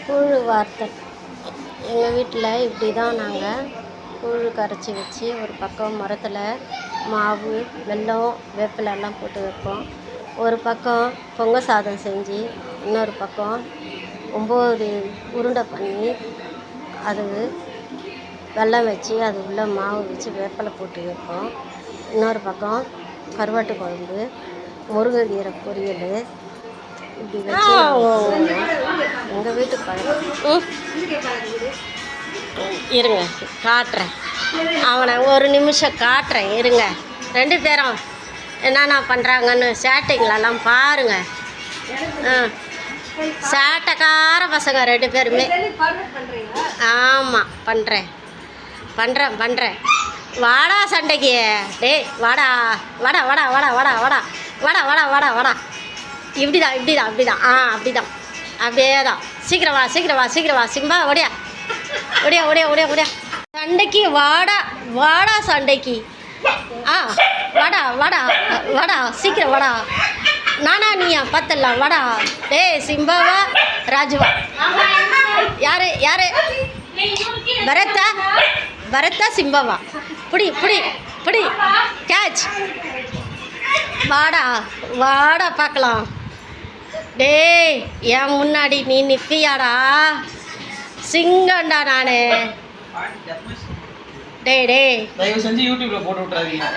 கூழு வார்த்தல். எங்கள் வீட்டில் இப்படி தான் நாங்கள் கூழு கரைச்சி வச்சு ஒரு பக்கம் மரத்தில் மாவு, வெல்லம், வேப்பிலெல்லாம் போட்டு வைப்போம். ஒரு பக்கம் பொங்க சாதம் செஞ்சு, இன்னொரு பக்கம் 9 உருண்டை பண்ணி அது வெல்லம் வச்சு அது உள்ளே மாவு வச்சு வேப்பிலை போட்டு வைப்போம். இன்னொரு பக்கம் கருவாட்டு குழம்பு, முருங்கைக்கீரை பொரியல் இப்படி வச்சு எங்கள் வீட்டு பழக்கம். இருங்க காட்டுறேன், அவனை ஒரு நிமிஷம் காட்டுறேன் இருங்க. 2 பேரும் என்னென்ன பண்ணுறாங்கன்னு சேட்டைங்களெல்லாம் பாருங்கள். சேட்டைக்கார பசங்க 2 பேருமே. ஆமாம் பண்ணுறேன். வாடா சண்டைக்கு, டேய் வாடா வாடா வாடா வாடா வாடா வாடா வாடா வாடா வாடா வாடா. இப்படிதான் அப்படியே தான். சீக்கிரம் வா சிம்பா, ஓடியா. சண்டைக்கு வாடா சண்டைக்கு. வாடா சீக்கிரம் வாடா. நானா நீயா பார்த்துடலாம், வாடா. டேய் சிம்பாவா ராஜுவா? யாரு பரத்தா சிம்பாவா? புடி கேட்ச். வாடா பார்க்கலாம். டேய் என் முன்னாடி நீ நிற்பியாடா? சிங்கண்டா நானு. டேய் தயவு செஞ்சு யூடியூப்ல போட்டு விட்றாதீங்க.